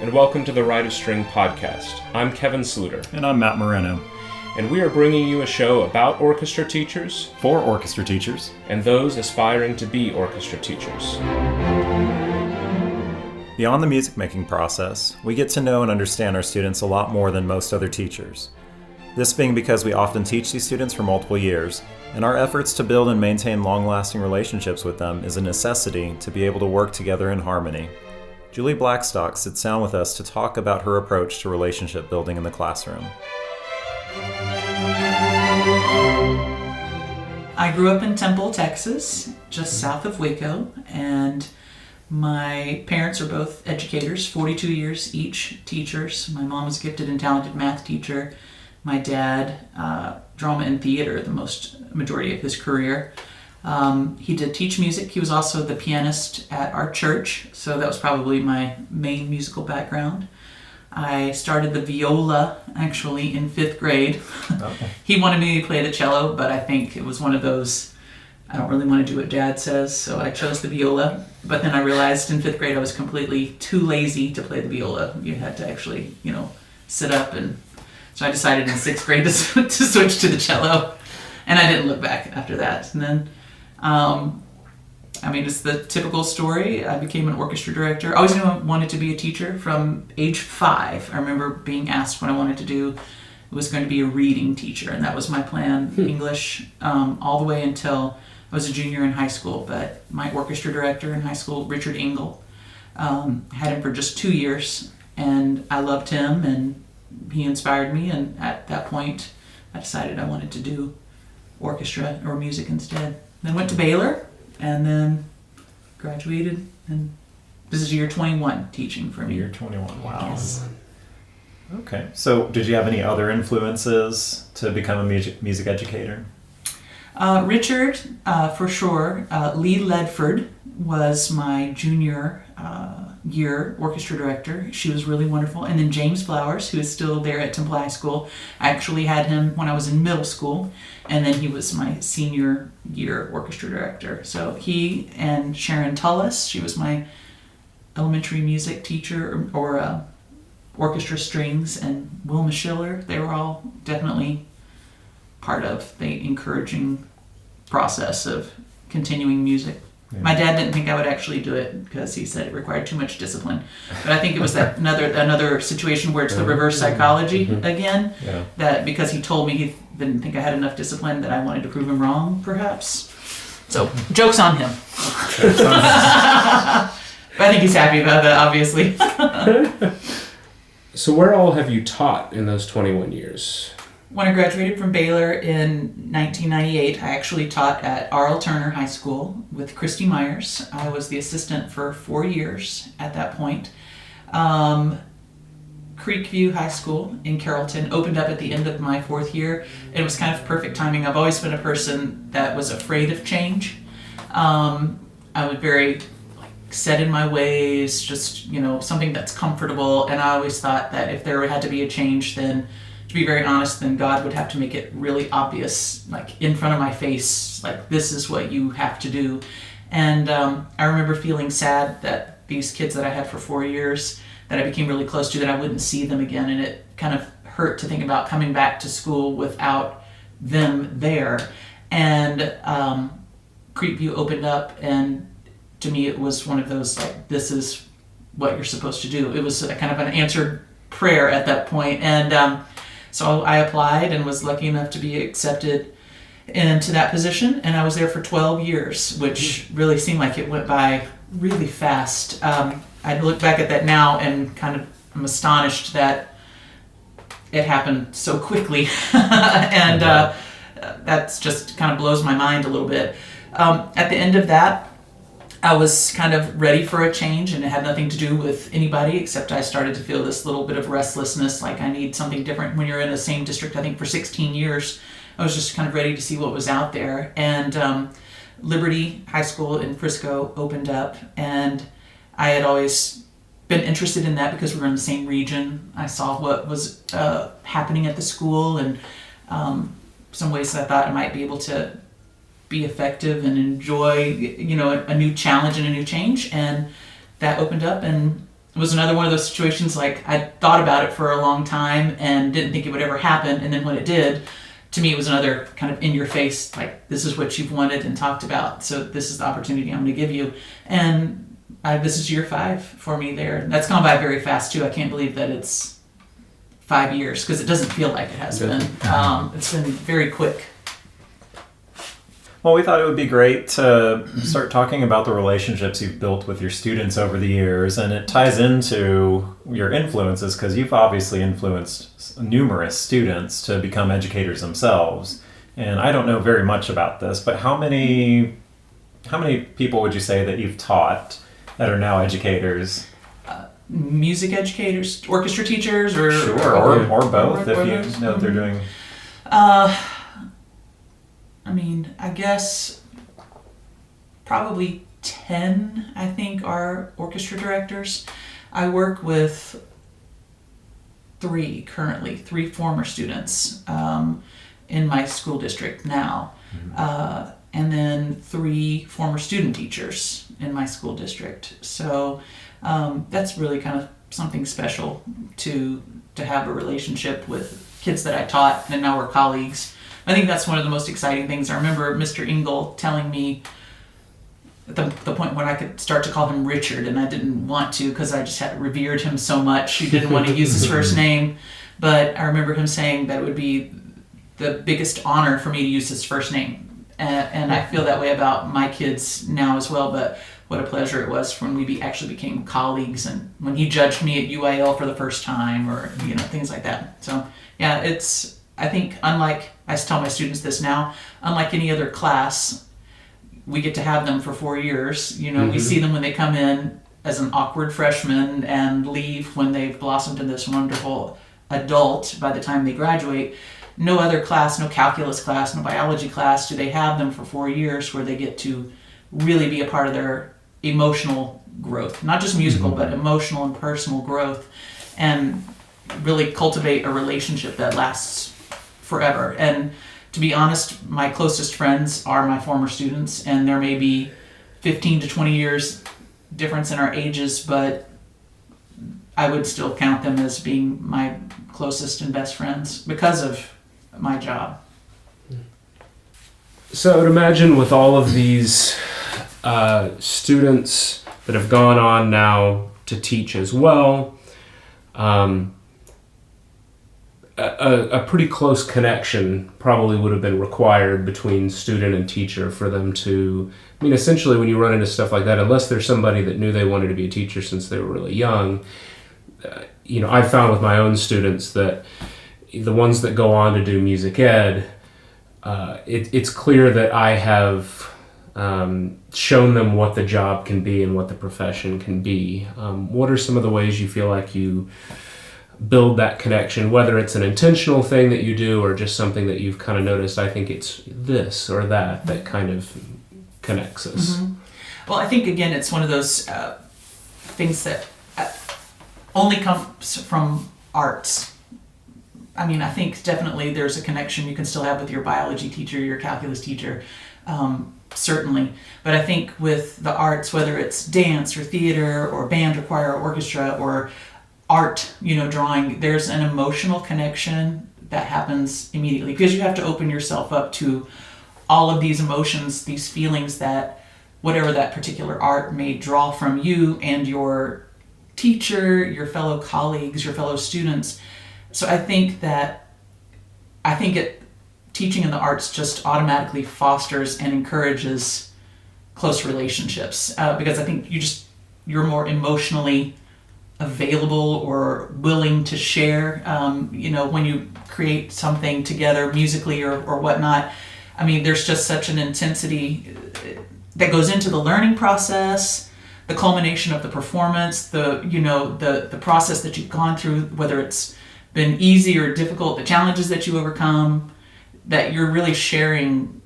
and welcome to the Ride of String podcast. I'm Kevin Sluter. And I'm Matt Moreno. And we are bringing you a show about orchestra teachers, for orchestra teachers, and those aspiring to be orchestra teachers. Beyond the music-making process, we get to know and understand our students a lot more than most other teachers. This being because we often teach these students for multiple years, and our efforts to build and maintain long-lasting relationships with them is a necessity to be able to work together in harmony. Julie Blackstock sits down with us to talk about her approach to relationship building in the classroom. I grew up in Temple, Texas, just south of Waco, and my parents are both educators, 42 years each, teachers. My mom was a gifted and talented math teacher. My dad, drama and theater, the majority of his career. He did teach music. He was also the pianist at our church, so that was probably my main musical background. I started the viola, actually, in 5th grade. Okay. He wanted me to play the cello, but I think it was one of those, I don't really want to do what Dad says, so I chose the viola. But then I realized in 5th grade I was completely too lazy to play the viola. You had to actually, sit up, and so I decided in 6th grade to switch to the cello. And I didn't look back after that. And then it's the typical story. I became an orchestra director. I always knew I wanted to be a teacher from age 5. I remember being asked what I wanted to do. It was going to be a reading teacher, and that was my plan, English, all the way until I was a junior in high school. But my orchestra director in high school, Richard Engel, had him for just 2 years, and I loved him, and he inspired me, and at that point, I decided I wanted to do orchestra or music instead. Then went to Baylor, and then graduated, and this is year 21 teaching for me. Year 21, wow. Yes. Okay, so did you have any other influences to become a music educator? Richard, for sure. Lee Ledford was my junior year orchestra director. She was really wonderful. And then James Flowers, who is still there at Temple High School. I actually had him when I was in middle school, and then he was my senior year orchestra director. So he and Sharon Tullis, she was my elementary music teacher or orchestra strings, and Wilma Schiller, they were all definitely part of the encouraging process of continuing music. Yeah. My dad didn't think I would actually do it because he said it required too much discipline. But I think it was that another situation where it's the reverse psychology again. Yeah. That because he told me he didn't think I had enough discipline, that I wanted to prove him wrong, perhaps. So, joke's on him. But I think he's happy about that, obviously. So where all have you taught in those 21 years? When I graduated from Baylor in 1998, I actually taught at R.L. Turner High School with Christy Myers. I was the assistant for 4 years at that point. Creekview High School in Carrollton opened up at the end of my 4th year. It was kind of perfect timing. I've always been a person that was afraid of change. I was very set in my ways, just, something that's comfortable. And I always thought that if there had to be a change, then to be very honest, then God would have to make it really obvious, like in front of my face, like this is what you have to do. And I remember feeling sad that these kids that I had for 4 years, that I became really close to, that I wouldn't see them again. And it kind of hurt to think about coming back to school without them there. And Creekview opened up, and to me it was one of those, like, this is what you're supposed to do. It was kind of an answered prayer at that point. And so I applied and was lucky enough to be accepted into that position, and I was there for 12 years, which really seemed like it went by really fast. I look back at that now and kind of am astonished that it happened so quickly, and that's just kind of blows my mind a little bit. At the end of that, I was kind of ready for a change, and it had nothing to do with anybody, except I started to feel this little bit of restlessness, like I need something different. When you're in the same district, I think for 16 years, I was just kind of ready to see what was out there. And Liberty High School in Frisco opened up, and I had always been interested in that because we were in the same region. I saw what was happening at the school, and some ways that I thought I might be able to be effective and enjoy, a new challenge and a new change. And that opened up, and it was another one of those situations like I thought about it for a long time and didn't think it would ever happen, and then when it did, to me it was another kind of in your face, like this is what you've wanted and talked about, so this is the opportunity I'm going to give you. And this is year 5 for me there. And that's gone by very fast too. I can't believe that it's 5 years because it doesn't feel like it has been. It's been very quick. Well, we thought it would be great to start talking about the relationships you've built with your students over the years, and it ties into your influences because you've obviously influenced numerous students to become educators themselves. And I don't know very much about this, but how many people would you say that you've taught that are now educators? Music educators, orchestra teachers, or sure, or both, if you know what they're doing. I mean, I guess probably 10, I think, are orchestra directors. I work with 3 currently, 3 former students in my school district now. And then 3 former student teachers in my school district. So that's really kind of something special to have a relationship with kids that I taught and now we're colleagues. I think that's one of the most exciting things. I remember Mr. Engel telling me at the point when I could start to call him Richard, and I didn't want to because I just had revered him so much. He didn't want to use his first name, but I remember him saying that it would be the biggest honor for me to use his first name. And I feel that way about my kids now as well, but what a pleasure it was when we actually became colleagues and when he judged me at UIL for the first time or, things like that. So, yeah, I think unlike, I tell my students this now, unlike any other class, we get to have them for 4 years. We see them when they come in as an awkward freshman and leave when they've blossomed into this wonderful adult by the time they graduate. No other class, no calculus class, no biology class, do they have them for 4 years where they get to really be a part of their emotional growth. Not just musical, but emotional and personal growth. And really cultivate a relationship that lasts forever. And to be honest, my closest friends are my former students, and there may be 15 to 20 years difference in our ages, but I would still count them as being my closest and best friends because of my job. So I would imagine with all of these students that have gone on now to teach as well, a pretty close connection probably would have been required between student and teacher for them to, essentially when you run into stuff like that, unless there's somebody that knew they wanted to be a teacher since they were really young, I've found with my own students that the ones that go on to do music ed, it's clear that I have shown them what the job can be and what the profession can be. What are some of the ways you feel like you build that connection, whether it's an intentional thing that you do or just something that you've kind of noticed, I think it's this or that kind of connects us? Well, I think, again, it's one of those things that only comes from arts. I think definitely there's a connection you can still have with your biology teacher, your calculus teacher, certainly. But I think with the arts, whether it's dance or theater or band or choir or orchestra or art, drawing, there's an emotional connection that happens immediately because you have to open yourself up to all of these emotions, these feelings that whatever that particular art may draw from you and your teacher, your fellow colleagues, your fellow students. So I think teaching in the arts just automatically fosters and encourages close relationships because I think you're more emotionally available or willing to share, when you create something together musically or whatnot. There's just such an intensity that goes into the learning process, the culmination of the performance, the process that you've gone through, whether it's been easy or difficult, the challenges that you overcome, that you're really sharing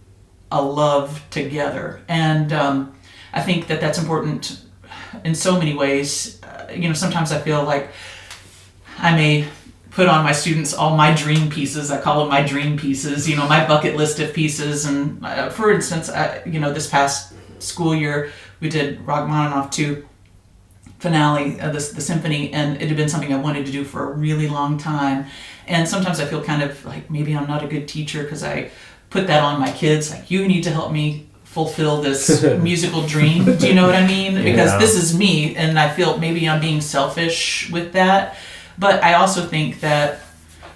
a love together. And I think that that's important in so many ways. Sometimes I feel like I may put on my students all my dream pieces. I call them my dream pieces, my bucket list of pieces. And for instance, this past school year, we did Rachmaninoff 2 finale of the symphony, and it had been something I wanted to do for a really long time. And sometimes I feel kind of like maybe I'm not a good teacher because I put that on my kids, like, you need to help me fulfill this musical dream. Do you know what I mean? Because this is me, and I feel maybe I'm being selfish with that. But I also think that,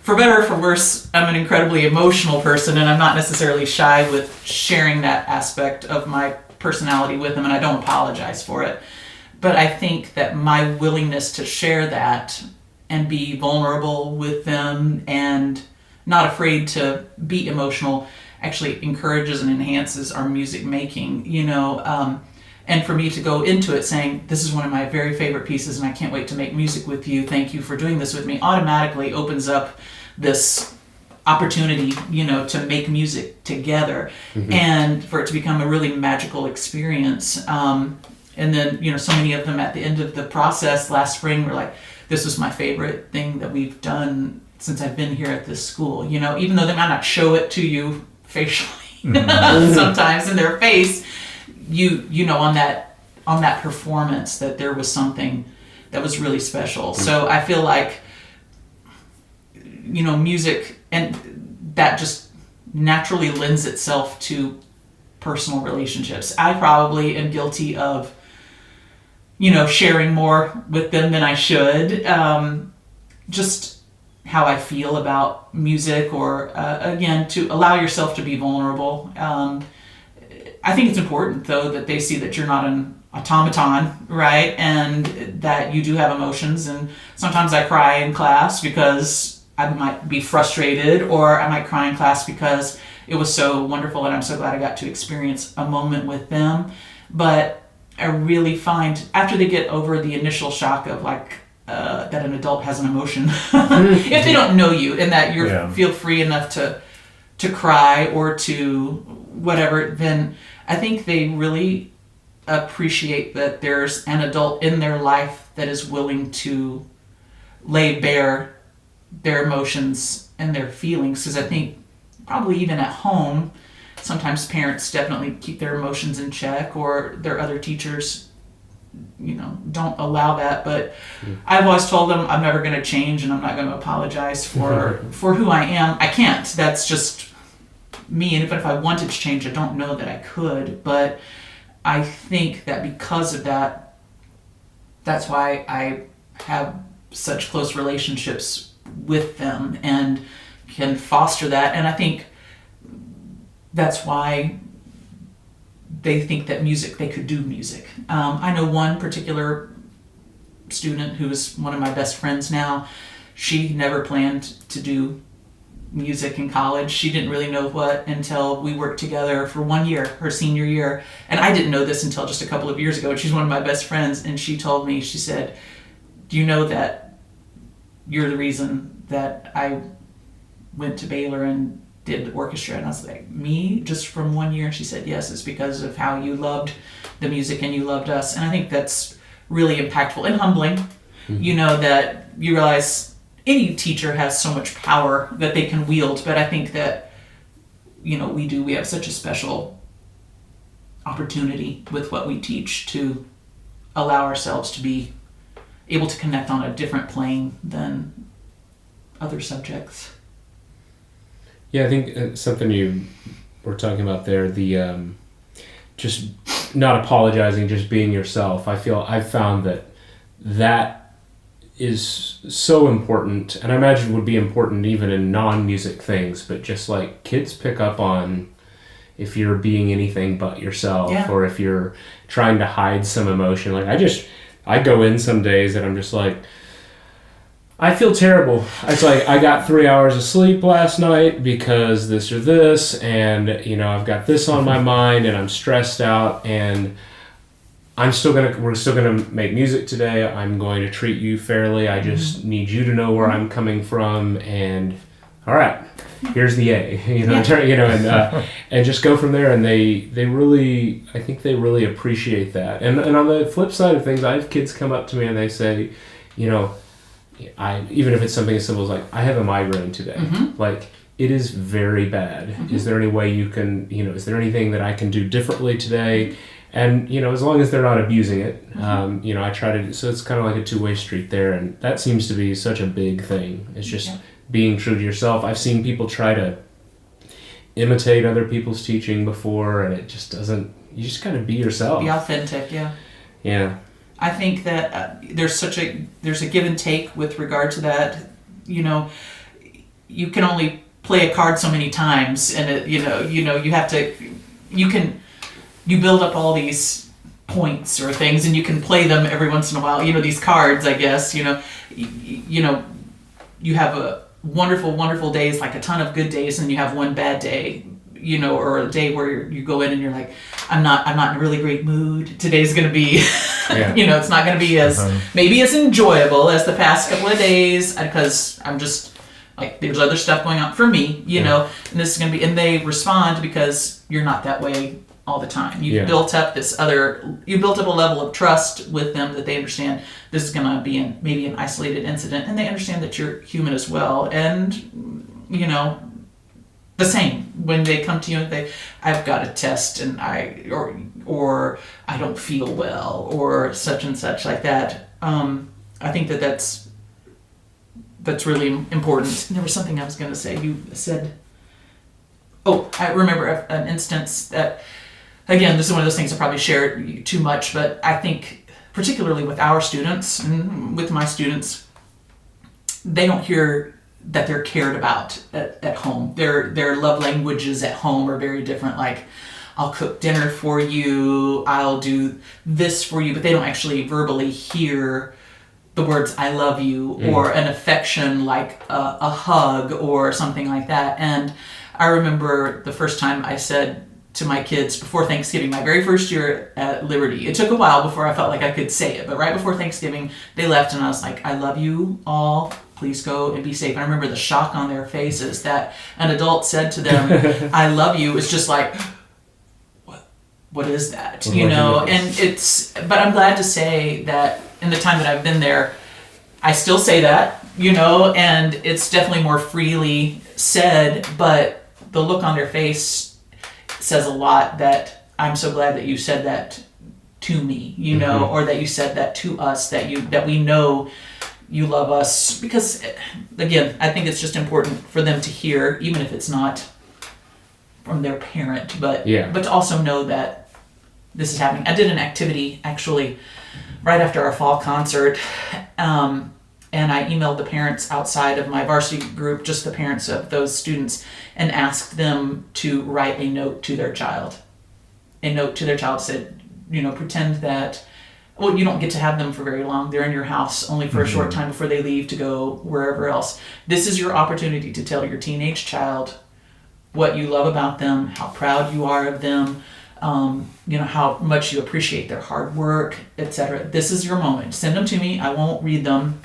for better or for worse, I'm an incredibly emotional person, and I'm not necessarily shy with sharing that aspect of my personality with them, and I don't apologize for it. But I think that my willingness to share that and be vulnerable with them and not afraid to be emotional actually encourages and enhances our music making, and for me to go into it saying, this is one of my very favorite pieces and I can't wait to make music with you, thank you for doing this with me, automatically opens up this opportunity, to make music together, and for it to become a really magical experience. And then, so many of them at the end of the process last spring were like, this was my favorite thing that we've done since I've been here at this school, even though they might not show it to you facially sometimes in their face, on that performance that there was something that was really special. So I feel like, music, and that just naturally lends itself to personal relationships. I probably am guilty of, sharing more with them than I should. Just how I feel about music, or again, to allow yourself to be vulnerable. I think it's important, though, that they see that you're not an automaton, right? And that you do have emotions. And sometimes I cry in class because I might be frustrated, or I might cry in class because it was so wonderful and I'm so glad I got to experience a moment with them. But I really find after they get over the initial shock of that an adult has an emotion, if they don't know you, and that you feel free enough to cry or to whatever, then I think they really appreciate that there's an adult in their life that is willing to lay bare their emotions and their feelings. Because I think probably even at home, sometimes parents definitely keep their emotions in check, or their other teachers don't allow that. But I've always told them I'm never going to change, and I'm not going to apologize for who I am. I can't. That's just me. And even if I wanted to change, I don't know that I could. But I think that because of that, that's why I have such close relationships with them and can foster that. And I think that's why they think that they could do music. I know one particular student who is one of my best friends now. She never planned to do music in college. She didn't really know what until we worked together for 1 year, her senior year. And I didn't know this until just a couple of years ago. And she's one of my best friends. And she told me, she said, do you know that you're the reason that I went to Baylor and did the orchestra? And I was like, me? Just from 1 year? She said, yes, it's because of how you loved the music and you loved us. And I think that's really impactful and humbling, that you realize any teacher has so much power that they can wield. But I think that, we have such a special opportunity with what we teach to allow ourselves to be able to connect on a different plane than other subjects. Yeah, I think something you were talking about there, the just not apologizing, just being yourself. I've found that is so important, and I imagine would be important even in non-music things, but just like kids pick up on if you're being anything but yourself, or if you're trying to hide some emotion. Like I go in some days and I'm just like, I feel terrible. It's like I got 3 hours of sleep last night because this or this, and I've got this on my mind, and I'm stressed out, and we're still gonna make music today. I'm going to treat you fairly. I just need you to know where I'm coming from, and all right, here's the A. And just go from there. And they really, I think they really appreciate that. And on the flip side of things, I have kids come up to me and they say, even if it's something as simple as like, I have a migraine today. Like, it is very bad. Is there any way you can, is there anything that I can do differently today? And, as long as they're not abusing it, I try to, so it's kind of like a two-way street there. And that seems to be such a big thing. It's just being true to yourself. I've seen people try to imitate other people's teaching before, and it just doesn't, you just gotta be yourself. Be authentic, yeah. Yeah. I think that there's a give and take with regard to that. You can only play a card so many times, and you have to, you build up all these points or things, and you can play them every once in a while. These cards, I guess. You have a wonderful, wonderful days, like a ton of good days, and you have one bad day. Or a day where you go in and you're like, I'm not in a really great mood. Today's going to be, it's not going to be as, maybe as enjoyable as the past couple of days, because I'm just, like, there's other stuff going on for me, and this is going to be, and they respond because you're not that way all the time. You've built up a level of trust with them that they understand this is going to be maybe an isolated incident, and they understand that you're human as well. And, the same when they come to you and I've got a test and or I don't feel well or such and such like that. I think that's really important. And there was something I was going to say. You said, I remember an instance that, again, this is one of those things I probably share too much, but I think particularly with our students and with my students, they don't hear that they're cared about at home. Their love languages at home are very different. Like, I'll cook dinner for you, I'll do this for you, but they don't actually verbally hear the words "I love you" or an affection like a hug or something like that. And I remember the first time I said to my kids before Thanksgiving, my very first year at Liberty. It took a while before I felt like I could say it, but right before Thanksgiving, they left and I was like, I love you all. Please go and be safe. And I remember the shock on their faces that an adult said to them, I love you. It's just like, what is that? But I'm glad to say that in the time that I've been there, I still say that, and it's definitely more freely said, but the look on their face says a lot, that I'm so glad that you said that to me, or that you said that to us, that we know you love us. Because, again, I think it's just important for them to hear, even if it's not from their parent, but to also know that this is happening. I did an activity, actually, right after our fall concert, and I emailed the parents outside of my varsity group, just the parents of those students, and asked them to write a note to their child. A note to their child said, pretend that, you don't get to have them for very long. They're in your house only for a short time before they leave to go wherever else. This is your opportunity to tell your teenage child what you love about them, how proud you are of them, how much you appreciate their hard work, etc. This is your moment. Send them to me. I won't read them.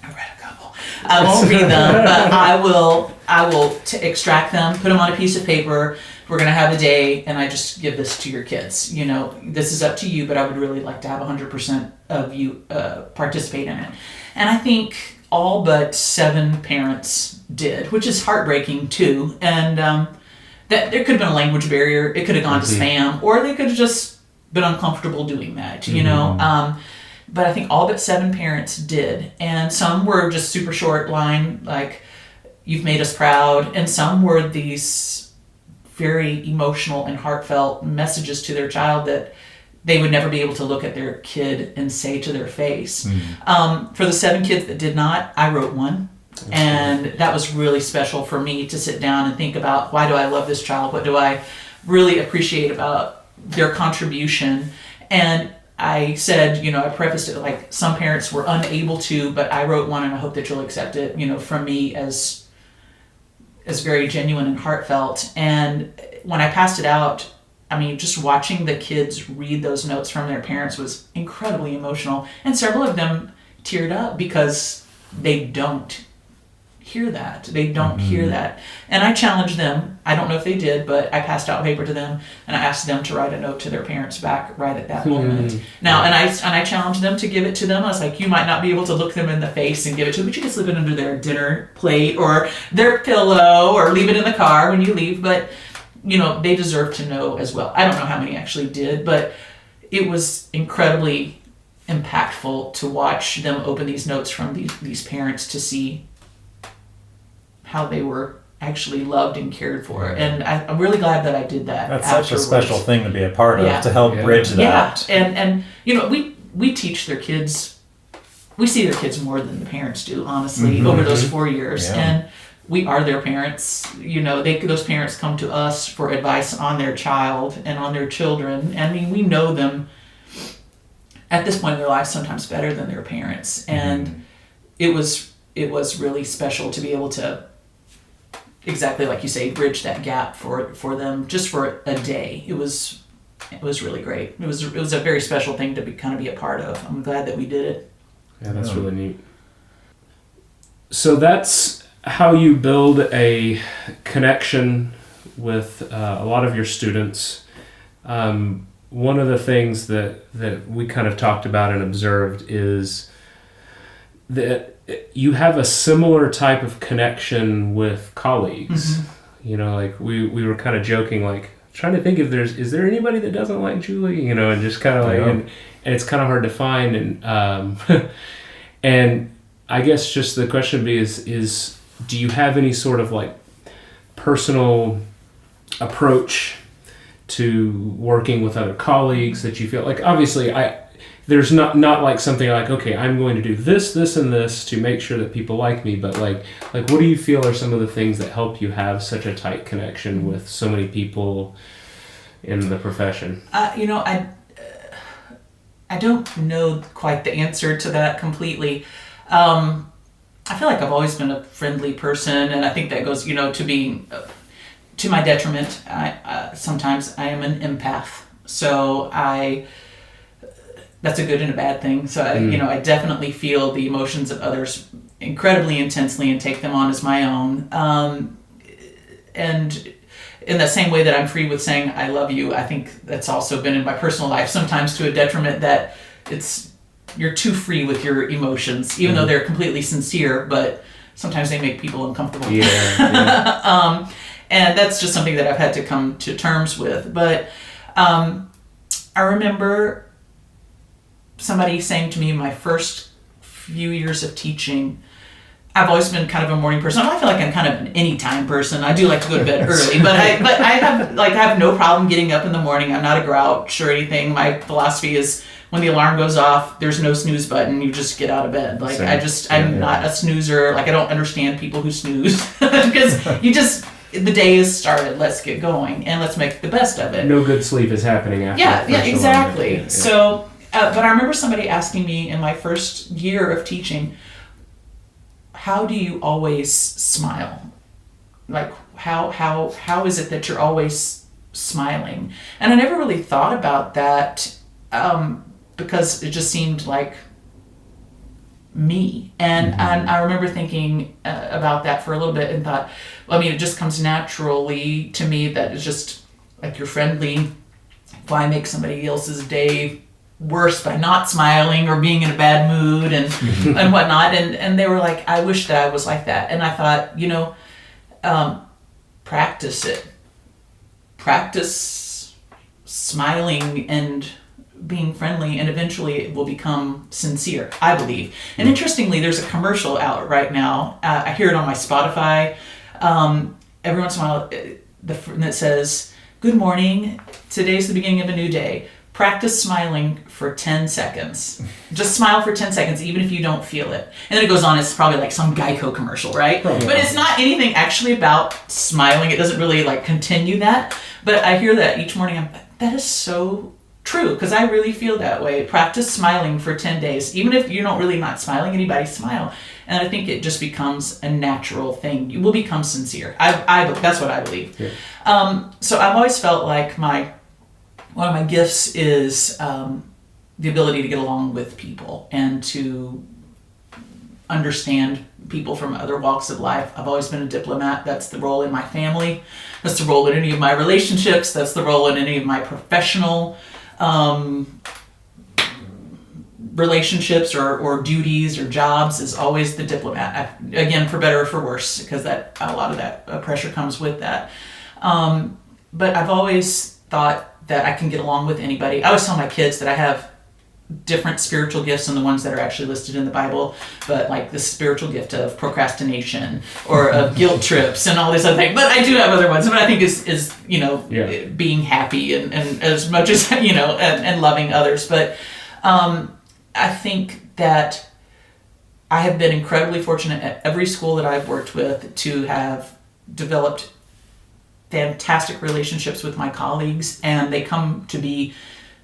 I read a couple. I won't read them, but I will extract them, put them on a piece of paper. We're going to have a day, and I just give this to your kids. This is up to you, but I would really like to have 100% of you participate in it. And I think all but 7 parents did, which is heartbreaking too. And that there could have been a language barrier. It could have gone to spam, or they could have just been uncomfortable doing that, But I think all but 7 parents did. And some were just super short line, like, you've made us proud. And some were these very emotional and heartfelt messages to their child that they would never be able to look at their kid and say to their face. For the 7 kids that did not, I wrote one. And that was really special for me to sit down and think about, why do I love this child? What do I really appreciate about their contribution? And I said, I prefaced it like, some parents were unable to, but I wrote one and I hope that you'll accept it, from me as very genuine and heartfelt. And when I passed it out, just watching the kids read those notes from their parents was incredibly emotional. And several of them teared up because they don't hear that. They don't hear that. And I challenged them. I don't know if they did, but I passed out paper to them and I asked them to write a note to their parents back right at that moment. Now, and I challenged them to give it to them. I was like, you might not be able to look them in the face and give it to them, but you can slip it under their dinner plate or their pillow or leave it in the car when you leave. But, they deserve to know as well. I don't know how many actually did, but it was incredibly impactful to watch them open these notes from these parents to see how they were actually loved and cared for. And I'm really glad that I did that. That's afterwards. such a special thing to be a part of, Yeah. to help bridge that. Yeah, and you know, we teach their kids, we see their kids more than the parents do, honestly, over those 4 years. Yeah. And we are their parents. You know, those parents come to us for advice on their child and on their children. I mean, we know them at this point in their lives sometimes better than their parents. And it was really special to be able to, exactly like you say, bridge that gap for them just for a day. It was really great. It was a very special thing to be a part of. I'm glad that we did it. Yeah, that's really neat. So that's how you build a connection with a lot of your students. One of the things that we kind of talked about and observed is that you have a similar type of connection with colleagues. You know, like we were kind of joking, like trying to think if is there anybody that doesn't like Julie, you know, and just kind of like, and it's kind of hard to find. And and I guess just the question would be is do you have any sort of like personal approach to working with other colleagues that you feel like, obviously there's not like something like, okay, I'm going to do this and this to make sure that people like me, but like what do you feel are some of the things that help you have such a tight connection with so many people in the profession? You know, I don't know quite the answer to that completely. I feel like I've always been a friendly person, and I think that goes, you know, to being to my detriment. Sometimes I am an empath, so that's a good and a bad thing. So I definitely feel the emotions of others incredibly intensely and take them on as my own. And in the same way that I'm free with saying I love you, I think that's also been in my personal life, sometimes to a detriment that you're too free with your emotions, even though they're completely sincere, but sometimes they make people uncomfortable. Yeah. And that's just something that I've had to come to terms with. But I remember somebody saying to me in my first few years of teaching, I've always been kind of a morning person. I feel like I'm kind of an anytime person. I do like to go to bed early, but I have no problem getting up in the morning. I'm not a grouch or anything. My philosophy is when the alarm goes off, there's no snooze button. You just get out of bed. Like I'm not a snoozer. Like I don't understand people who snooze because the day is started. Let's get going and let's make the best of it. No good sleep is happening after. Yeah, exactly. Yeah. So, but I remember somebody asking me in my first year of teaching, how do you always smile? Like how is it that you're always smiling? And I never really thought about that because it just seemed like me. And I remember thinking about that for a little bit and thought, well, I mean, it just comes naturally to me that it's just like you're friendly. Why make somebody else's day worse by not smiling or being in a bad mood and and whatnot? And they were like, I wish that I was like that. And I thought, you know, practice it. Practice smiling and being friendly, and eventually it will become sincere, I believe. And interestingly, there's a commercial out right now. I hear it on my Spotify. Every once in a while, that says, "Good morning. Today's the beginning of a new day. Practice smiling for 10 seconds. Just smile for 10 seconds, even if you don't feel it." And then it goes on, it's probably like some Geico commercial, right? Probably. But it's not anything actually about smiling. It doesn't really like continue that. But I hear that each morning. I'm like, that is so true, because I really feel that way. Practice smiling for 10 days. Even if you're not really not smiling, anybody smile. And I think it just becomes a natural thing. You will become sincere. That's what I believe. Yeah. So I've always felt like one of my gifts is the ability to get along with people and to understand people from other walks of life. I've always been a diplomat. That's the role in my family. That's the role in any of my relationships. That's the role in any of my professional relationships or duties or jobs, is always the diplomat. Again, for better or for worse, because a lot of that pressure comes with that. But I've always thought that I can get along with anybody. I always tell my kids that I have different spiritual gifts than the ones that are actually listed in the Bible, but like the spiritual gift of procrastination or of guilt trips and all these other things. But I do have other ones, but I think is being happy and as much as and loving others. But I think that I have been incredibly fortunate at every school that I've worked with to have developed fantastic relationships with my colleagues, and they come to be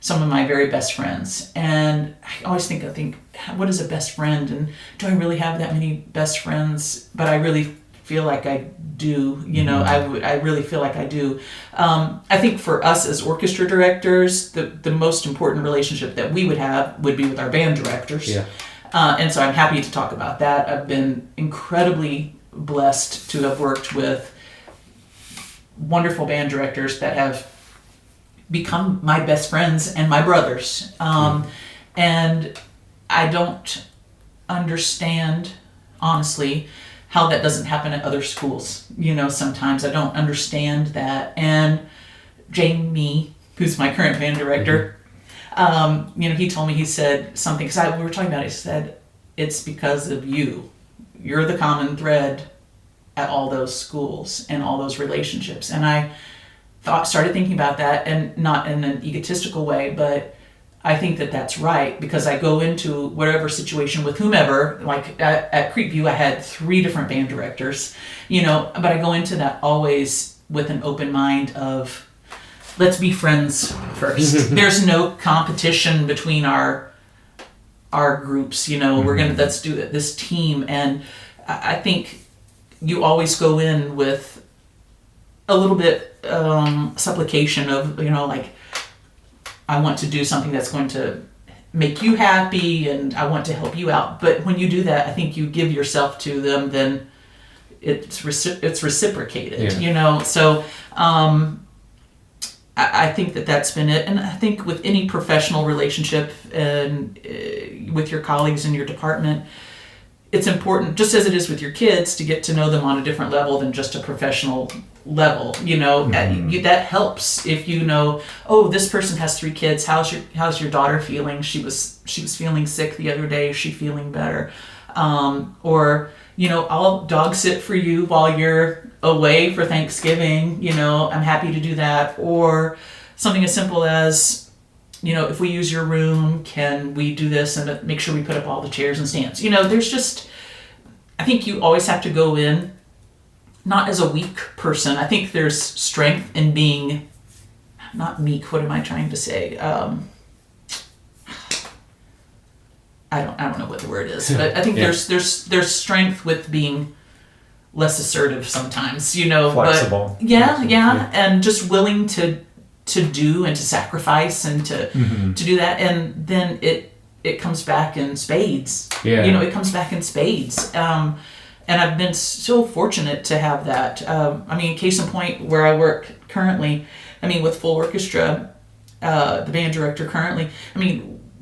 some of my very best friends. And I always think, what is a best friend? And do I really have that many best friends? But I really feel like I do, I really feel like I do. I think for us as orchestra directors, the most important relationship that we would have would be with our band directors. Yeah. And so I'm happy to talk about that. I've been incredibly blessed to have worked with wonderful band directors that have become my best friends and my brothers. And I don't understand, honestly, how that doesn't happen at other schools. Sometimes I don't understand that. And Jamie, who's my current band director, he told me, he said something, because we were talking about it, he said, it's because of you. You're the common thread at all those schools and all those relationships. And I started thinking about that, and not in an egotistical way, but I think that that's right, because I go into whatever situation with whomever, like at Creekview, I had 3 different band directors, but I go into that always with an open mind of, let's be friends first. There's no competition between our groups, let's do it, this team. And I think you always go in with a little bit supplication of, I want to do something that's going to make you happy and I want to help you out. But when you do that, I think you give yourself to them, then it's reciprocated, So I think that's been it. And I think with any professional relationship and with your colleagues in your department, it's important, just as it is with your kids, to get to know them on a different level than just a professional level. That helps if this person has 3 kids. How's your daughter feeling? She was feeling sick the other day. Is she feeling better? Or I'll dog sit for you while you're away for Thanksgiving. I'm happy to do that. Or something as simple as, if we use your room, can we do this and make sure we put up all the chairs and stands? There's just, I think you always have to go in, not as a weak person. I think there's strength in being, not meek, what am I trying to say? I don't know what the word is, but I think there's strength with being less assertive sometimes, Flexible. But yeah, and just willing to do and to sacrifice and to do that, and then it comes back in spades. It comes back in spades. And I've been so fortunate to have that. Case in point, where I work currently, with full orchestra, the band director currently,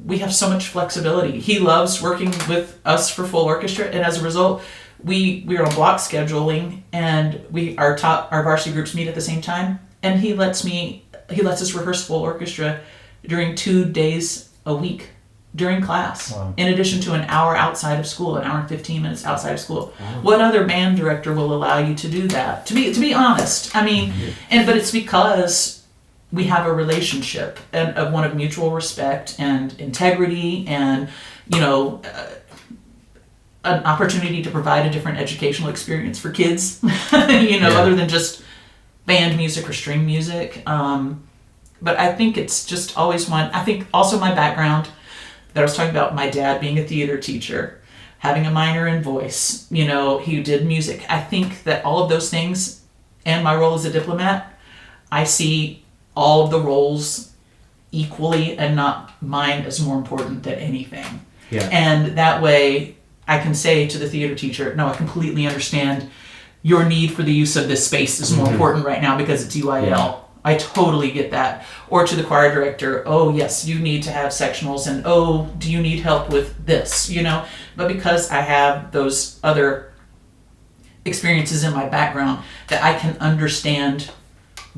we have so much flexibility. He loves working with us for full orchestra, and as a result, we are on block scheduling, and our varsity groups meet at the same time, and he lets us rehearse full orchestra during 2 days a week during class. Wow. In addition to an hour outside of school, an hour and 15 minutes outside of school. Wow. What other band director will allow you to do that? To be honest, but it's because we have a relationship and of one of mutual respect and integrity, and an opportunity to provide a different educational experience for kids. Other than just band music or string music. But I think it's just always one. I think also my background, that I was talking about, my dad being a theater teacher, having a minor in voice, he did music. I think that all of those things, and my role as a diplomat, I see all of the roles equally and not mine as more important than anything. Yeah. And that way I can say to the theater teacher, no, I completely understand your need for the use of this space is more important right now because it's UIL. Yeah. I totally get that. Or to the choir director, oh yes, you need to have sectionals, and oh, do you need help with this, But because I have those other experiences in my background, that I can understand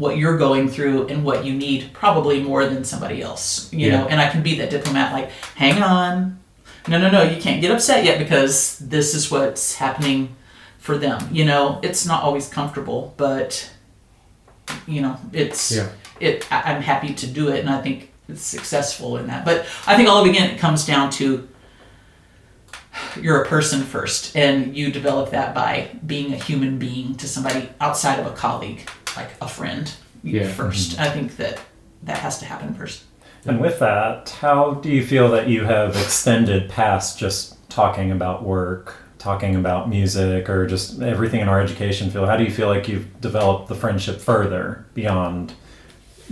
what you're going through and what you need probably more than somebody else, you know, and I can be that diplomat, like, hang on, no, you can't get upset yet because this is what's happening for them, you know. It's not always comfortable, but, you know, I'm happy to do it, and I think it's successful in that. But I think all again, it comes down to you're a person first, and you develop that by being a human being to somebody outside of a colleague, like a friend first. I think that has to happen first. And with that, how do you feel that you have extended past just talking about work, talking about music, or just everything in our education field? How do you feel like you've developed the friendship further beyond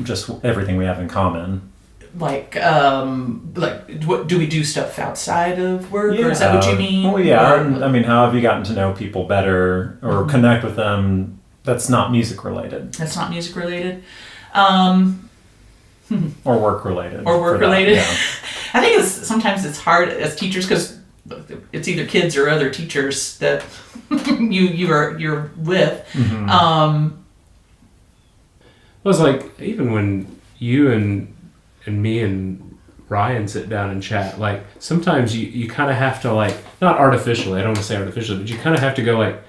just everything we have in common? Like what do we do stuff outside of work, or is that what you mean? Well, yeah. I mean, how have you gotten to know people better or connect with them that's not music related? That's not music related. Or work related. Or work related. Yeah. I think sometimes it's hard as teachers because it's either kids or other teachers that you're with. Well, it's like even when you and me and Ryan sit down and chat, like sometimes you kind of have to, like, not artificially, I don't want to say artificially, but you kind of have to go like,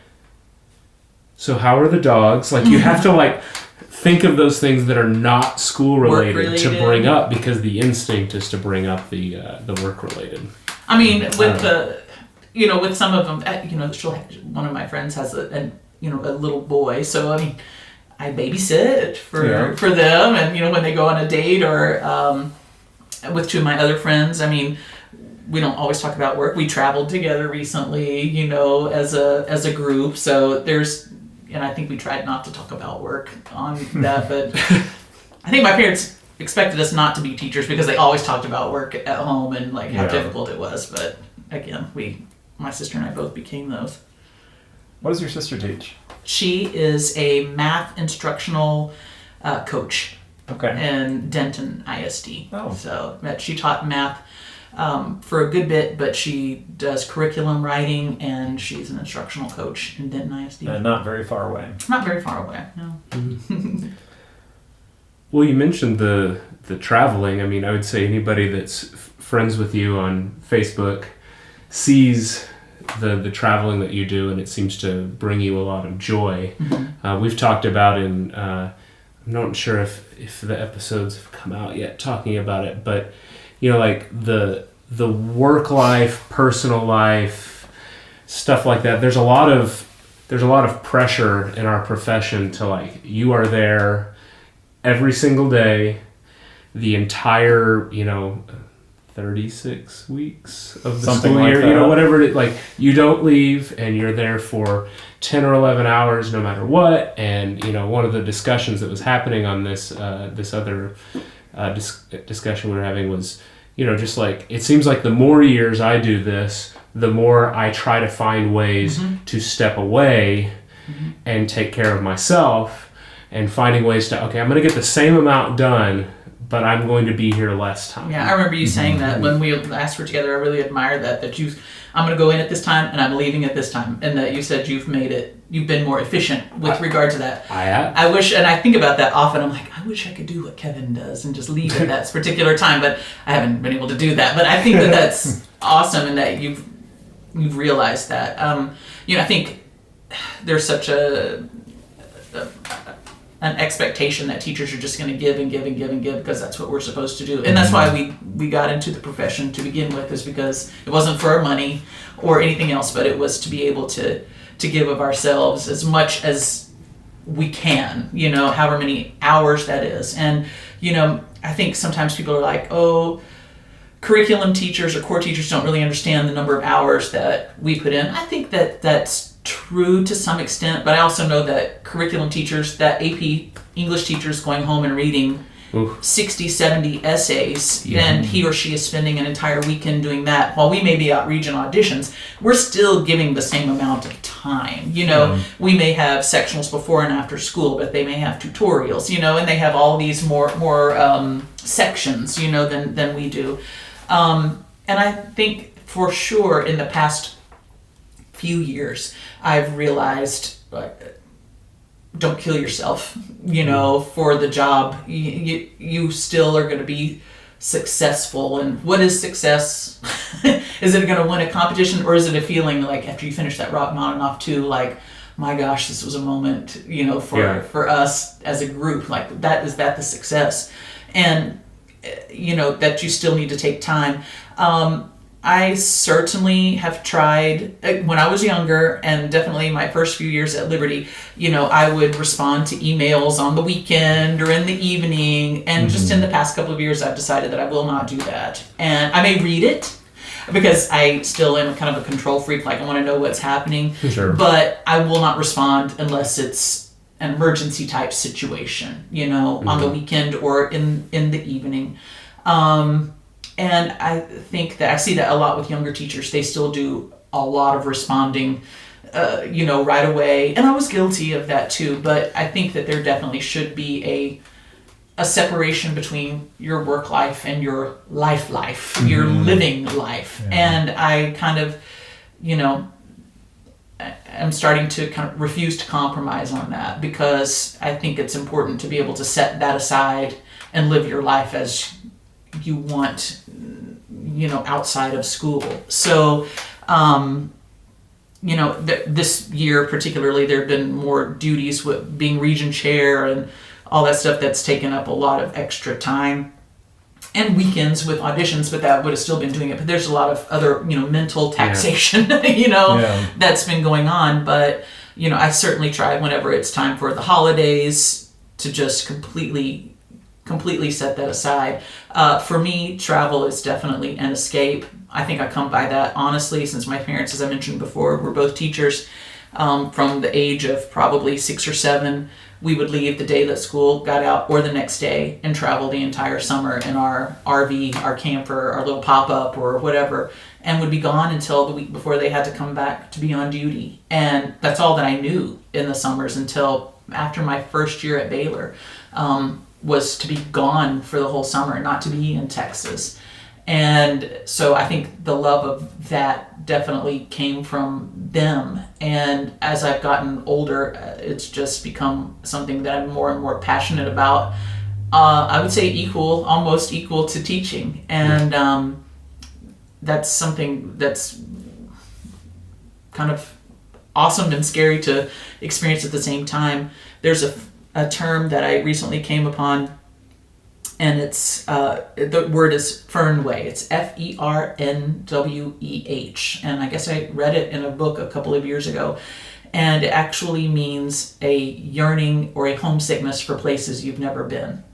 so how are the dogs? Like you have to like think of those things that are not school related to bring up, because the instinct is to bring up the work related. I mean, with some of them, one of my friends has a little boy, so I mean, I babysit for them, and when they go on a date or with two of my other friends, I mean, we don't always talk about work. We traveled together recently, as a group. So and I think we tried not to talk about work on that, but I think my parents expected us not to be teachers because they always talked about work at home and like how difficult it was. But again, my sister and I both became those. What does your sister teach? She is a math instructional coach in Denton ISD. Oh. So she taught math for a good bit, but she does curriculum writing, and she's an instructional coach in Denton ISD. And not very far away. Not very far away, no. Mm-hmm. Well, you mentioned the traveling. I mean, I would say anybody that's friends with you on Facebook sees the traveling that you do, and it seems to bring you a lot of joy. Mm-hmm. We've talked about I'm not sure if the episodes have come out yet talking about it, but like the work life, personal life, stuff like that. There's a lot of pressure in our profession to, like, you are there every single day, the entire 36 weeks of the Something school like year, that. Whatever it, like, you don't leave, and you're there for 10 or 11 hours no matter what. And one of the discussions that was happening on this other discussion we were having was, just like, it seems like the more years I do this, the more I try to find ways to step away and take care of myself, and finding ways to, I'm going to get the same amount done, but I'm going to be here less time. Yeah, I remember you saying that when we last were together. I really admired that I'm going to go in at this time and I'm leaving at this time, and that you said you've been more efficient with regard to that. I have. I wish, and I think about that often. I'm like, I wish I could do what Kevin does and just leave at that particular time, but I haven't been able to do that. But I think that that's awesome, and that you've realized that. I think there's such an expectation that teachers are just going to give and give and give and give because that's what we're supposed to do. And that's why we got into the profession to begin with, is because it wasn't for our money or anything else, but it was to be able to give of ourselves as much as we can, however many hours that is. And, I think sometimes people are like, oh, curriculum teachers or core teachers don't really understand the number of hours that we put in. I think that that's true to some extent, but I also know that curriculum teachers, that AP English teachers going home and reading 60, 70 essays, and he or she is spending an entire weekend doing that. While we may be out region auditions, we're still giving the same amount of time. We may have sectionals before and after school, but they may have tutorials, and they have all these more sections, than we do. And I think for sure in the past few years, I've realized don't kill yourself, for the job. You still are going to be successful. And what is success? Is it going to win a competition, or is it a feeling like after you finish that Rock Mountain off too, like, my gosh, this was a moment, for us as a group, like is that the success? And, that you still need to take time. I certainly have tried, when I was younger, and definitely my first few years at Liberty, I would respond to emails on the weekend or in the evening. And just in the past couple of years, I've decided that I will not do that. And I may read it because I still am kind of a control freak. Like, I want to know what's happening. Sure. But I will not respond unless it's an emergency type situation, on the weekend or in the evening. And I think that I see that a lot with younger teachers. They still do a lot of responding, right away. And I was guilty of that too. But I think that there definitely should be a separation between your work life and your life, your living life. Yeah. And I kind of, I'm starting to kind of refuse to compromise on that, because I think it's important to be able to set that aside and live your life as you want, outside of school. So, this year particularly, there have been more duties with being region chair and all that stuff that's taken up a lot of extra time, and weekends with auditions, but that would have still been doing it. But there's a lot of other, mental taxation, that's been going on. But, I certainly try whenever it's time for the holidays to just completely set that aside. For me, travel is definitely an escape. I think I come by that honestly, since my parents, as I mentioned before, were both teachers. From the age of probably 6 or 7, we would leave the day that school got out or the next day and travel the entire summer in our RV, our camper, our little pop-up or whatever, and would be gone until the week before they had to come back to be on duty. And that's all that I knew in the summers until after my first year at Baylor. Was to be gone for the whole summer, not to be in Texas. And so I think the love of that definitely came from them. And as I've gotten older, it's just become something that I'm more and more passionate about. I would say almost equal to teaching. And that's something that's kind of awesome and scary to experience at the same time. There's a term that I recently came upon, and it's the word is Fernweh. It's Fernweh, and I guess I read it in a book a couple of years ago, and it actually means a yearning or a homesickness for places you've never been.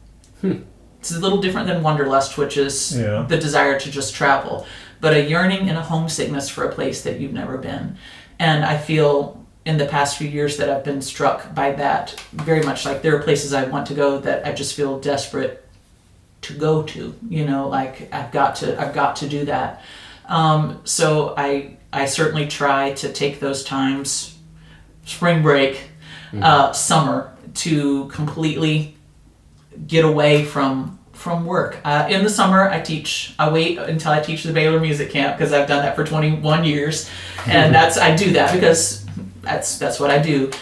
It's a little different than wanderlust, which is the desire to just travel, but a yearning and a homesickness for a place that you've never been. And I feel in the past few years that I've been struck by that very much. Like, there are places I want to go that I just feel desperate to go to, like I've got to do that. So I certainly try to take those times, spring break, summer, to completely get away from work. In the summer, I wait until I teach the Baylor Music Camp, because I've done that for 21 years. And I do that because that's what I do.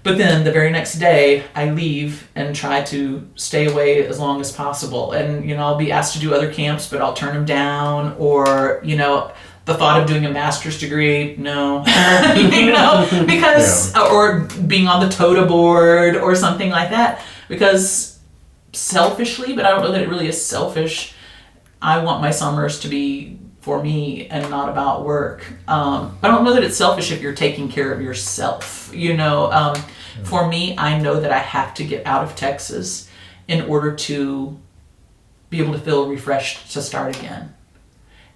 But then the very next day, I leave and try to stay away as long as possible. And, I'll be asked to do other camps, but I'll turn them down. Or, the thought of doing a master's degree, no. Because, or being on the TOTA board or something like that. Because selfishly, but I don't know that it really is selfish, I want my summers to be for me and not about work. I don't know that it's selfish if you're taking care of yourself. For me, I know that I have to get out of Texas in order to be able to feel refreshed to start again.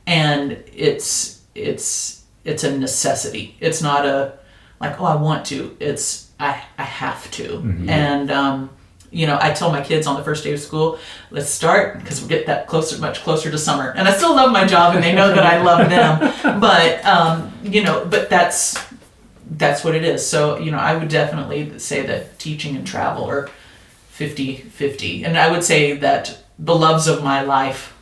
And it's a necessity. It's not a like, oh, I want to. It's I have to. And I tell my kids on the first day of school, let's start, because we'll get that much closer to summer. And I still love my job, and they know that I love them. But, but that's what it is. So, I would definitely say that teaching and travel are 50-50. And I would say that the loves of my life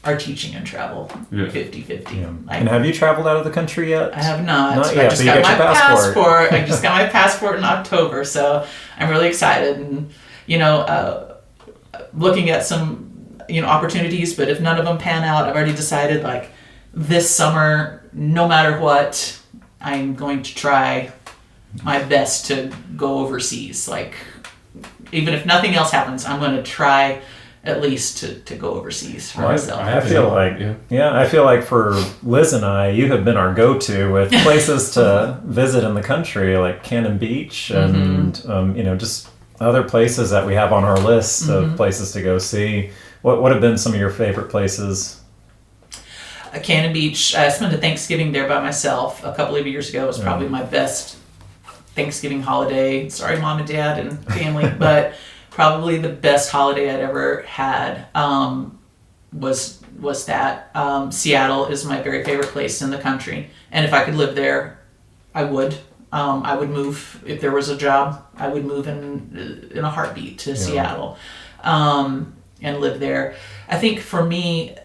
our teaching and travel 50-50. Yeah. And have you traveled out of the country yet? I have not. Not yet, I just but you got got my your passport. I just got my passport in October, so I'm really excited. And looking at some opportunities, but if none of them pan out, I've already decided like this summer, no matter what, I'm going to try my best to go overseas. Like, even if nothing else happens, I'm going to try at least to go overseas for myself. I feel like for Liz and I, you have been our go-to with places to visit in the country, like Cannon Beach and just other places that we have on our list of places to go see. What have been some of your favorite places? Cannon Beach. I spent a Thanksgiving there by myself a couple of years ago. It was probably my best Thanksgiving holiday. Sorry, Mom and Dad and family, but probably the best holiday I'd ever had was that. Seattle is my very favorite place in the country, and if I could live there, I would. I would move if there was a job. I would move in a heartbeat to Seattle and live there. I think for me,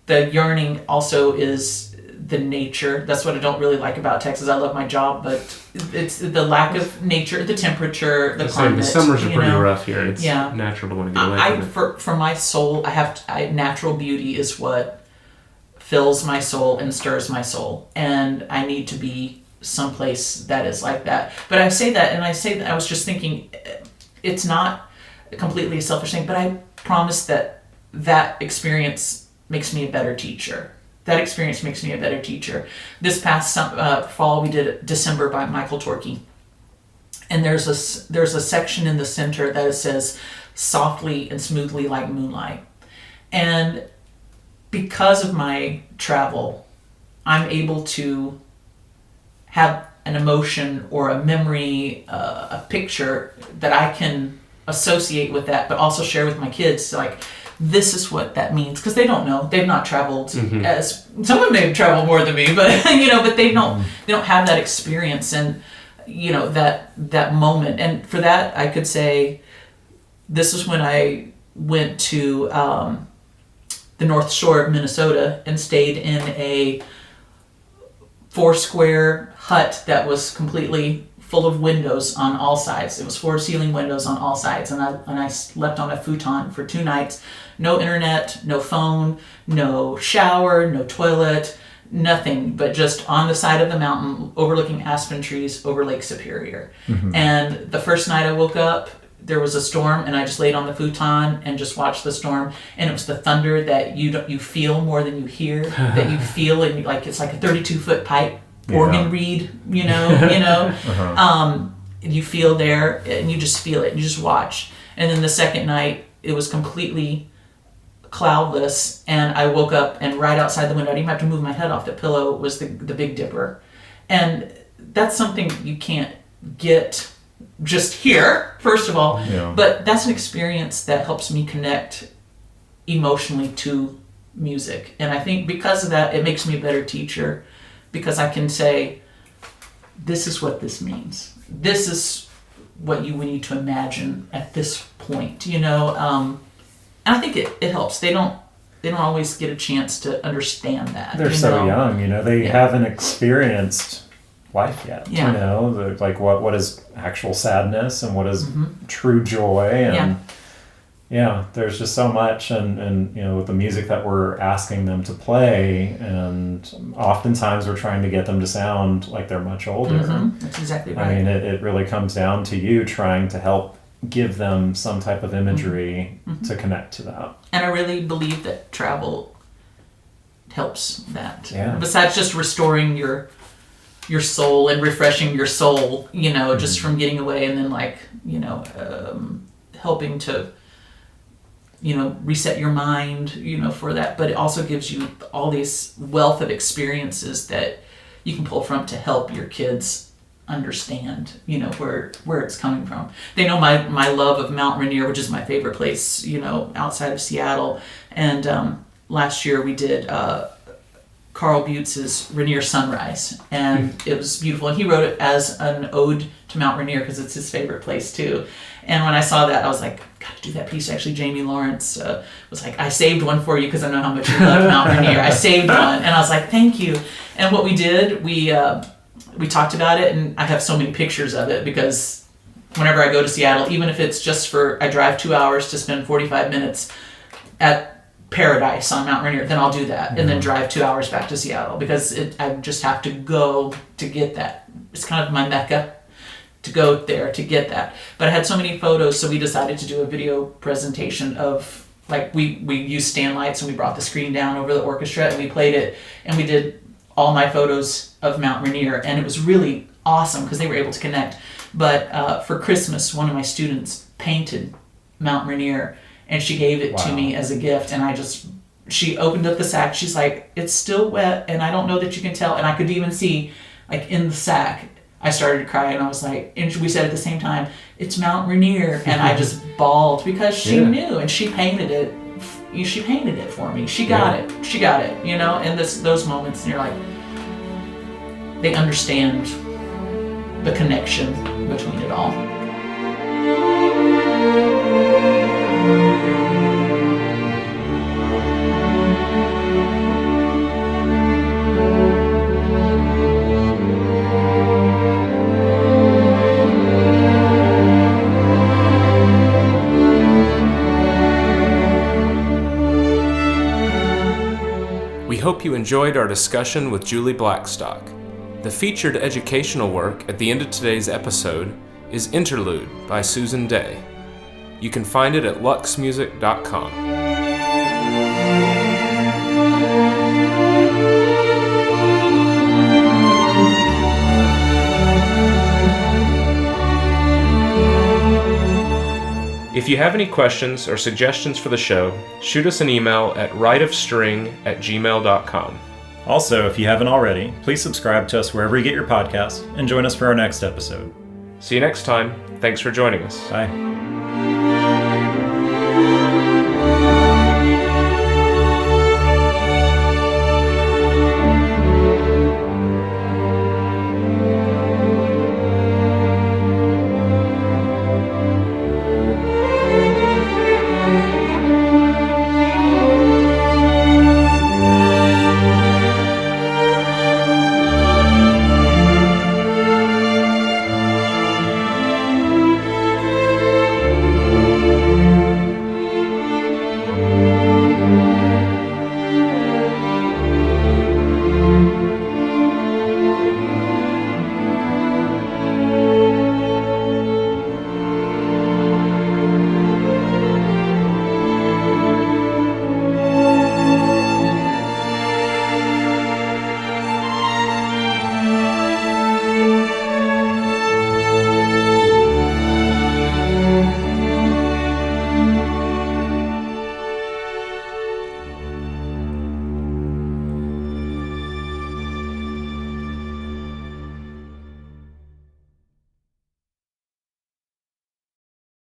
the yearning also is the nature. That's what I don't really like about Texas. I love my job, but it's the lack of nature, the temperature, the climate. The summers are pretty rough here. It's natural to want to get away from it. For my soul, natural beauty is what fills my soul and stirs my soul, and I need to be someplace that is like that. But I say that, and I was just thinking, it's not completely a selfish thing, but I promise that experience makes me a better teacher. That experience makes me a better teacher. This past fall, we did December by Michael Torkey, and there's a section in the center that says "softly and smoothly like moonlight," and because of my travel, I'm able to have an emotion or a memory, a picture that I can associate with that, but also share with my kids. Like, this is what that means, because they don't know. They've not traveled as some of them may have traveled more than me, but but they don't have that experience and that moment. And for that, I could say this is when I went to the North Shore of Minnesota and stayed in a 4-square hut that was completely full of windows on all sides. It was floor-to-ceiling windows on all sides, and I slept on a futon for 2 nights. No internet, no phone, no shower, no toilet, nothing, but just on the side of the mountain, overlooking aspen trees over Lake Superior. And the first night I woke up, there was a storm, and I just laid on the futon and just watched the storm. And it was the thunder that you feel more than you hear, that you feel, and like it's like a 32-foot pipe organ reed, you feel there, and you just feel it, and you just watch. And then the second night, it was completely cloudless, and I woke up, and right outside the window, I didn't even have to move my head off the pillow, was the Big Dipper. And that's something you can't get just here, first of all, but that's an experience that helps me connect emotionally to music. And I think because of that, it makes me a better teacher, because I can say, this is what this means. This is what we need to imagine at this point, and I think it helps. They don't always get a chance to understand that. They're so young, they haven't experienced life yet. Like what is actual sadness and what is true joy, and there's just so much, and with the music that we're asking them to play, and oftentimes we're trying to get them to sound like they're much older. That's exactly right. I mean, it really comes down to you trying to help give them some type of imagery to connect to that. And I really believe that travel helps that. Yeah. Besides just restoring your soul and refreshing your soul, just from getting away, and then helping to reset your mind, for that. But it also gives you all these wealth of experiences that you can pull from to help your kids understand, where it's coming from. They know my love of Mount Rainier, which is my favorite place, outside of Seattle. And last year we did Carl Butz's Rainier Sunrise, and it was beautiful. And he wrote it as an ode to Mount Rainier because it's his favorite place too. And when I saw that, I was like, gotta do that piece. Actually, Jamie Lawrence was like, I saved one for you because I know how much you love Mount Rainier. I saved one, and I was like, thank you. And what we did, we talked about it, and I have so many pictures of it because whenever I go to Seattle, even if it's just I drive 2 hours to spend 45 minutes at Paradise on Mount Rainier, then I'll do that, and then drive 2 hours back to Seattle because I just have to go to get that. It's kind of my mecca to go there to get that. But I had so many photos, so we decided to do a video presentation of, like, we used stand lights and we brought the screen down over the orchestra and we played it, and we did all my photos of Mount Rainier, and it was really awesome because they were able to connect. But for Christmas, one of my students painted Mount Rainier, and she gave it to me as a gift, and she opened up the sack. She's like, it's still wet, and I don't know that you can tell. And I could even see, like, in the sack, I started to cry, and I was like, and we said at the same time, it's Mount Rainier, and I just bawled because she knew, and she painted it. She painted it for me. She got it. She got it, and those moments, and you're like, they understand the connection between it all. We hope you enjoyed our discussion with Julie Blackstock. The featured educational work at the end of today's episode is Interlude by Susan Day. You can find it at luxmusic.com. If you have any questions or suggestions for the show, shoot us an email at rightofstring@gmail.com. Also, if you haven't already, please subscribe to us wherever you get your podcasts and join us for our next episode. See you next time. Thanks for joining us. Bye.